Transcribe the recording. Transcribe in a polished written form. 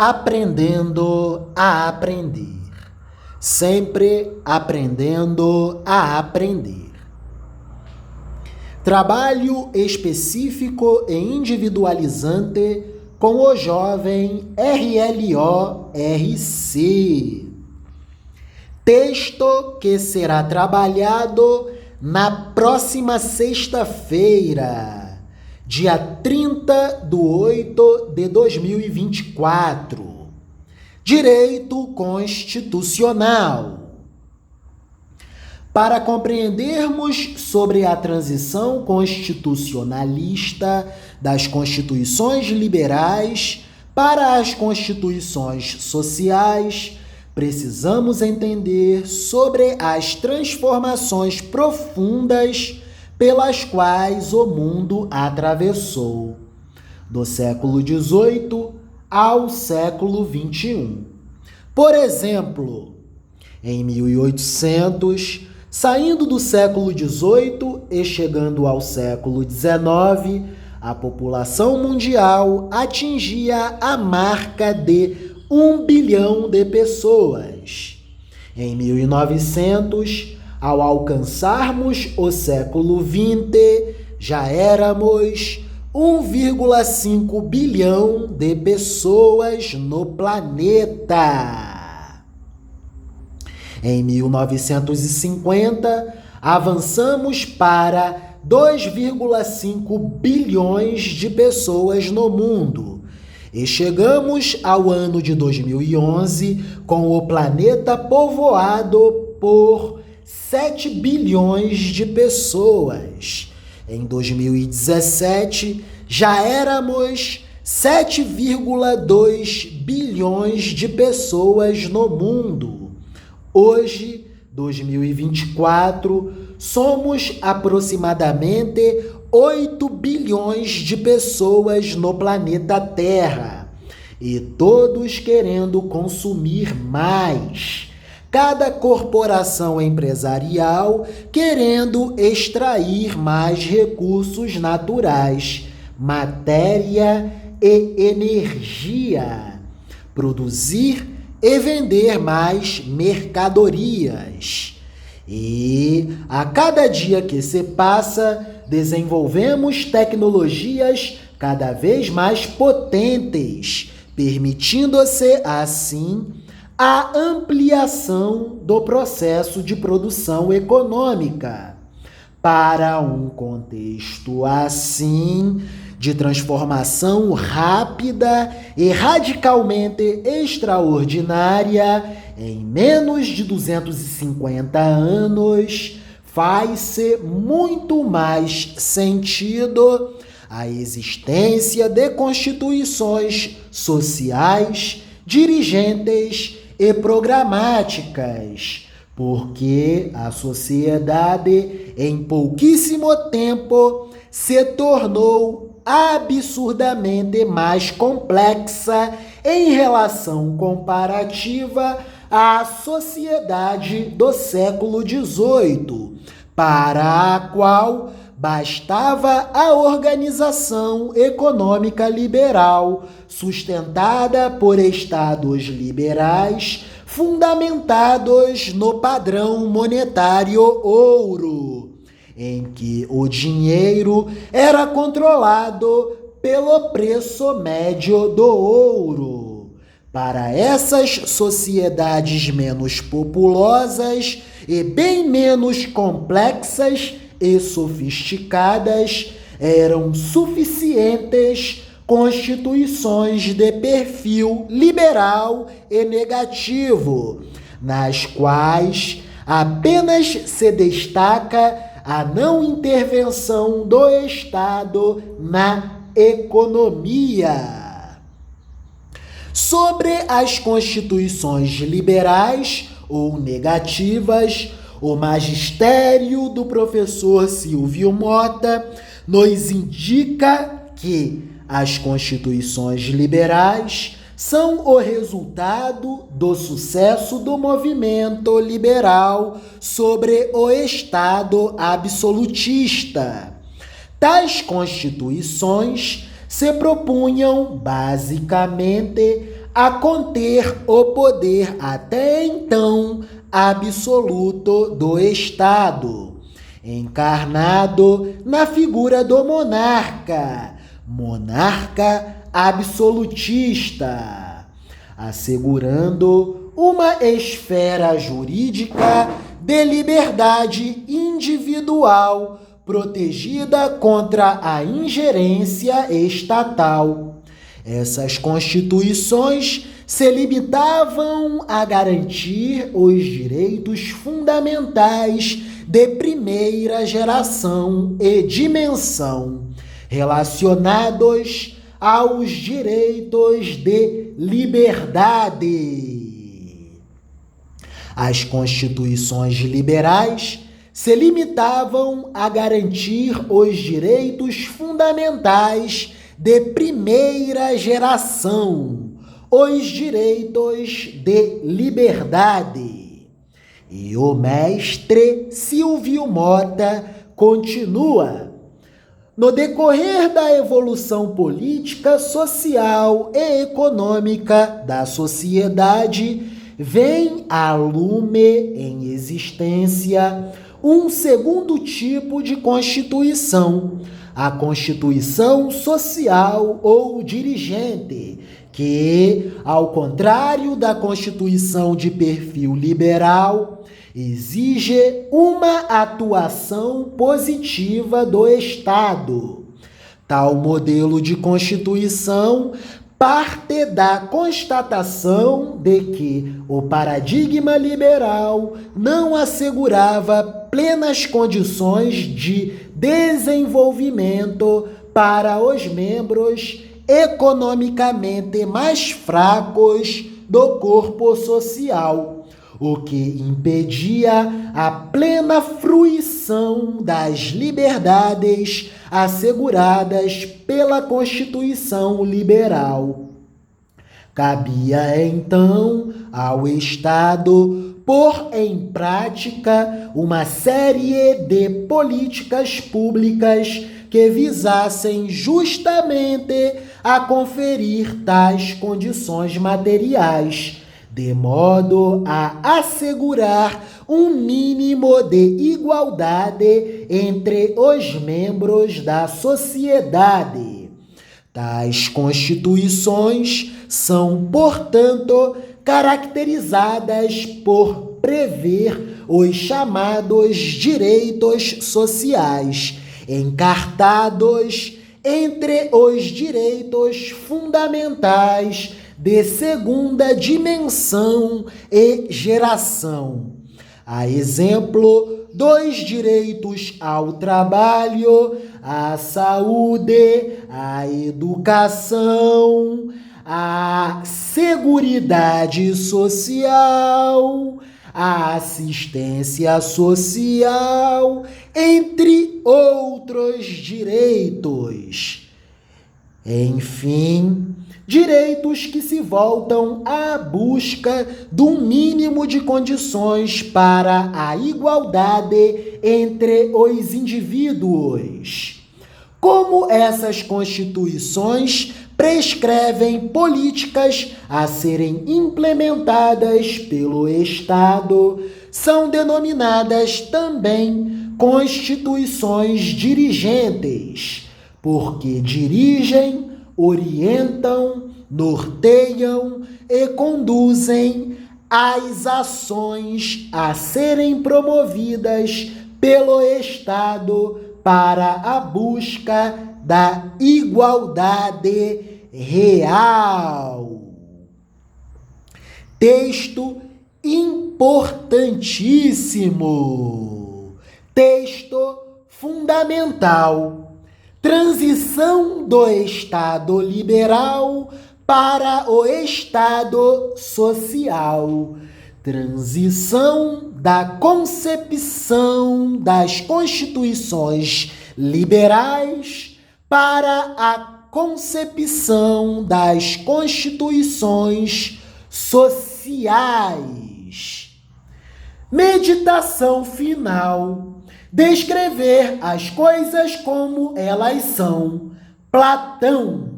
aprendendo a aprender. Sempre aprendendo a aprender. Trabalho específico e individualizante com o jovem RLORC. Texto que será trabalhado na próxima sexta-feira, dia 30/8/2024. Direito Constitucional. Para compreendermos sobre a transição constitucionalista das constituições liberais para as constituições sociais, precisamos entender sobre as transformações profundas pelas quais o mundo atravessou, do século XVIII ao século XXI. Por exemplo, em 1800, saindo do século XVIII e chegando ao século XIX, a população mundial atingia a marca de 1 bilhão de pessoas. Em 1900, ao alcançarmos o século XX, já éramos 1,5 bilhão de pessoas no planeta. Em 1950, avançamos para 2,5 bilhões de pessoas no mundo e chegamos ao ano de 2011 com o planeta povoado por 7 bilhões de pessoas. Em 2017, já éramos 7,2 bilhões de pessoas no mundo. Hoje, 2024, somos aproximadamente 8 bilhões de pessoas no planeta Terra. E todos querendo consumir mais. Cada corporação empresarial querendo extrair mais recursos naturais, matéria e energia, produzir e vender mais mercadorias. E a cada dia que se passa, desenvolvemos tecnologias cada vez mais potentes, permitindo-se assim a ampliação do processo de produção econômica. Para um contexto assim, de transformação rápida e radicalmente extraordinária, em menos de 250 anos, faz-se muito mais sentido a existência de constituições sociais, dirigentes e programáticas, porque a sociedade, em pouquíssimo tempo, se tornou absurdamente mais complexa em relação comparativa à sociedade do século XVIII, para a qual bastava a organização econômica liberal, sustentada por estados liberais, fundamentados no padrão monetário ouro, em que o dinheiro era controlado pelo preço médio do ouro. Para essas sociedades menos populosas e bem menos complexas e sofisticadas, eram suficientes constituições de perfil liberal e negativo, nas quais apenas se destaca a não intervenção do Estado na economia. Sobre as constituições liberais ou negativas, o magistério do professor Silvio Mota nos indica que as constituições liberais são o resultado do sucesso do movimento liberal sobre o Estado absolutista. Tais constituições se propunham, basicamente, a conter o poder até então absoluto do Estado, encarnado na figura do monarca absolutista, assegurando uma esfera jurídica de liberdade individual protegida contra a ingerência estatal. Essas constituições se limitavam a garantir os direitos fundamentais de primeira geração e dimensão, relacionados aos direitos de liberdade. As constituições liberais se limitavam a garantir os direitos fundamentais de primeira geração, os direitos de liberdade. E o mestre Silvio Mota continua: no decorrer da evolução política, social e econômica da sociedade, vem a lume em existência um segundo tipo de constituição, a constituição social ou dirigente, que, ao contrário da constituição de perfil liberal, exige uma atuação positiva do Estado. Tal modelo de constituição parte da constatação de que o paradigma liberal não assegurava plenas condições de desenvolvimento para os membros economicamente mais fracos do corpo social, o que impedia a plena fruição das liberdades asseguradas pela Constituição Liberal. Cabia, então, ao Estado pôr em prática uma série de políticas públicas que visassem justamente a conferir tais condições materiais, de modo a assegurar um mínimo de igualdade entre os membros da sociedade. Tais constituições são, portanto, caracterizadas por prever os chamados direitos sociais, encartados entre os direitos fundamentais de segunda dimensão e geração. A exemplo dos direitos ao trabalho, à saúde, à educação, à seguridade social, à assistência social, entre outros direitos. Enfim, direitos que se voltam à busca de um mínimo de condições para a igualdade entre os indivíduos. Como essas constituições prescrevem políticas a serem implementadas pelo Estado, são denominadas também constituições dirigentes, porque dirigem, orientam, norteiam e conduzem as ações a serem promovidas pelo Estado para a busca da igualdade real. Texto importantíssimo. Texto fundamental. Transição do Estado liberal para o Estado social. Transição da concepção das constituições liberais para a concepção das constituições sociais. Meditação final. Descrever as coisas como elas são. Platão.